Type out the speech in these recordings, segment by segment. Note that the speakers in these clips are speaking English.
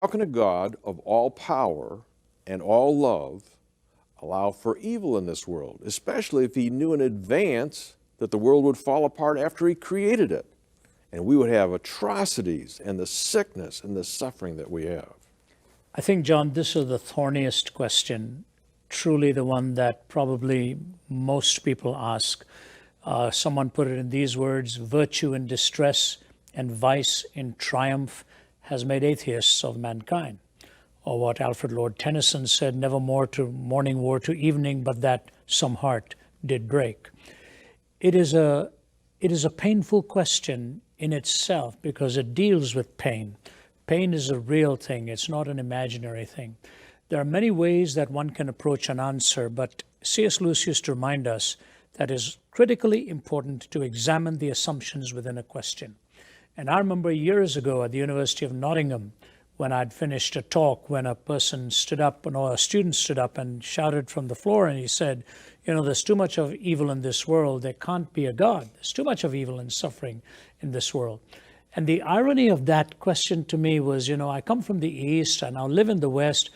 How can a God of all power and all love allow for evil in this world, especially if he knew in advance that the world would fall apart after he created it, and we would have atrocities and the sickness and the suffering that we have? I think, John, this is the thorniest question, truly the one that probably most people ask. Someone put it in these words: virtue in distress and vice in triumph has made atheists of mankind. Or what Alfred Lord Tennyson said, never more to morning wore to evening, but that some heart did break. It is a painful question in itself because it deals with pain. Pain is a real thing. It's not an imaginary thing. There are many ways that one can approach an answer, but C.S. Lewis used to remind us that it is critically important to examine the assumptions within a question. And I remember years ago at the University of Nottingham, when I'd finished a talk, when a person stood up, or a student stood up and shouted from the floor, and he said, there's too much of evil in this world. There can't be a God. There's too much of evil and suffering in this world. And the irony of that question to me was, I come from the East, I now live in the West.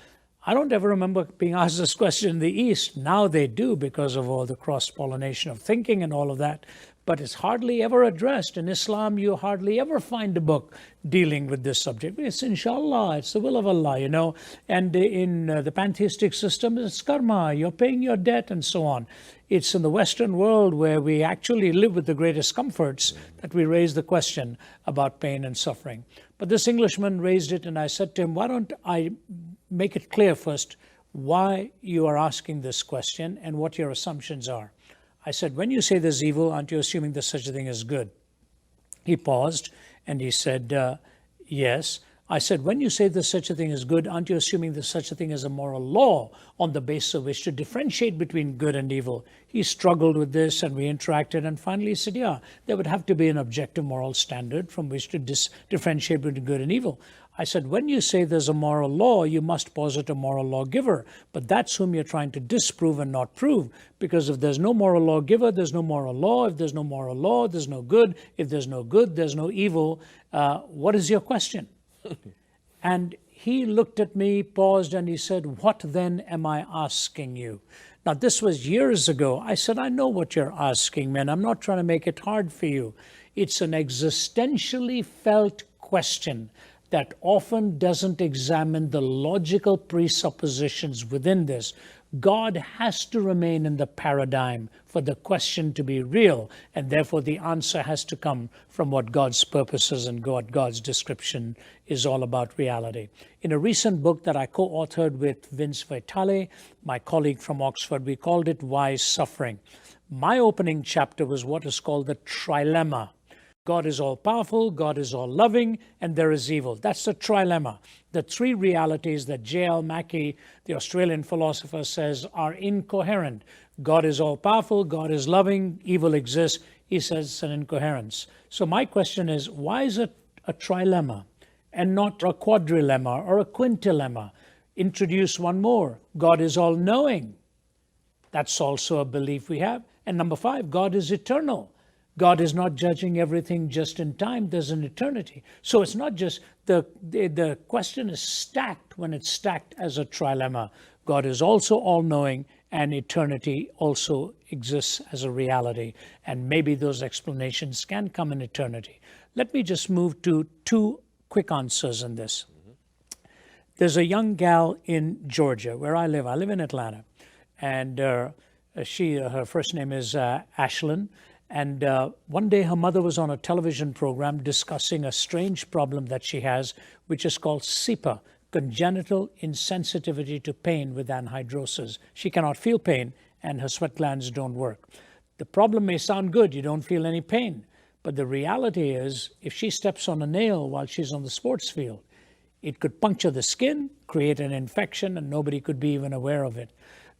I don't ever remember being asked this question in the East. Now they do because of all the cross-pollination of thinking and all of that. But it's hardly ever addressed. In Islam, you hardly ever find a book dealing with this subject. It's inshallah, it's the will of Allah, And in the pantheistic system, it's karma, you're paying your debt and so on. It's in the Western world where we actually live with the greatest comforts that we raise the question about pain and suffering. But this Englishman raised it, and I said to him, why don't I make it clear first why you are asking this question and what your assumptions are. I said, when you say there's evil, aren't you assuming there's such a thing as good? He paused and he said, yes. I said, when you say there's such a thing as good, aren't you assuming there's such a thing as a moral law on the basis of which to differentiate between good and evil? He struggled with this and we interacted, and finally he said, yeah, there would have to be an objective moral standard from which to differentiate between good and evil. I said, when you say there's a moral law, you must posit a moral lawgiver, but that's whom you're trying to disprove and not prove, because if there's no moral lawgiver, there's no moral law. If there's no moral law, there's no good. If there's no good, there's no evil. What is your question? And he looked at me, paused, and he said, what then am I asking you? Now, this was years ago. I said, I know what you're asking, man. I'm not trying to make it hard for you. It's an existentially felt question that often doesn't examine the logical presuppositions within this. God has to remain in the paradigm for the question to be real, and therefore the answer has to come from what God's purposes and God's description is all about reality. In a recent book that I co-authored with Vince Vitale, my colleague from Oxford, we called it Why Suffering. My opening chapter was what is called the trilemma. God is all-powerful, God is all-loving, and there is evil. That's the trilemma. The three realities that J.L. Mackie, the Australian philosopher, says are incoherent. God is all-powerful, God is loving, evil exists. He says it's an incoherence. So my question is, why is it a trilemma and not a quadrilemma or a quintilemma? Introduce one more. God is all-knowing. That's also a belief we have. And number 5, God is eternal. God is not judging everything just in time. There's an eternity. So it's not just the question is stacked when it's stacked as a trilemma. God is also all-knowing, and eternity also exists as a reality. And maybe those explanations can come in eternity. Let me just move to 2 quick answers in this. There's a young gal in Georgia where I live. I live in Atlanta. And her first name is Ashlyn. And one day her mother was on a television program discussing a strange problem that she has, which is called CIPA, congenital insensitivity to pain with anhidrosis. She cannot feel pain and her sweat glands don't work. The problem may sound good, you don't feel any pain. But the reality is, if she steps on a nail while she's on the sports field, it could puncture the skin, create an infection, and nobody could be even aware of it.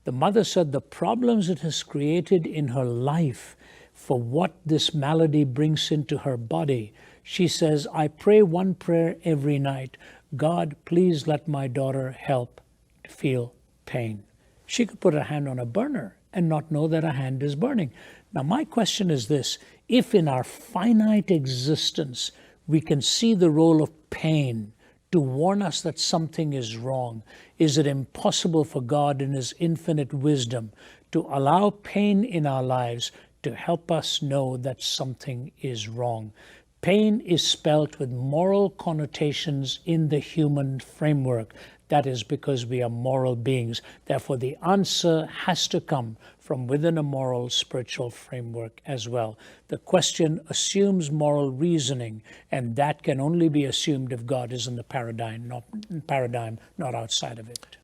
The mother said the problems it has created in her life for what this malady brings into her body. She says, I pray one prayer every night. God, please let my daughter help feel pain. She could put her hand on a burner and not know that her hand is burning. Now, my question is this: if in our finite existence we can see the role of pain to warn us that something is wrong? Is it impossible for God in His infinite wisdom to allow pain in our lives to help us know that something is wrong? Pain is spelt with moral connotations in the human framework. That is because we are moral beings. Therefore, the answer has to come from within a moral, spiritual framework as well. The question assumes moral reasoning, and that can only be assumed if God is in the paradigm, not outside of it.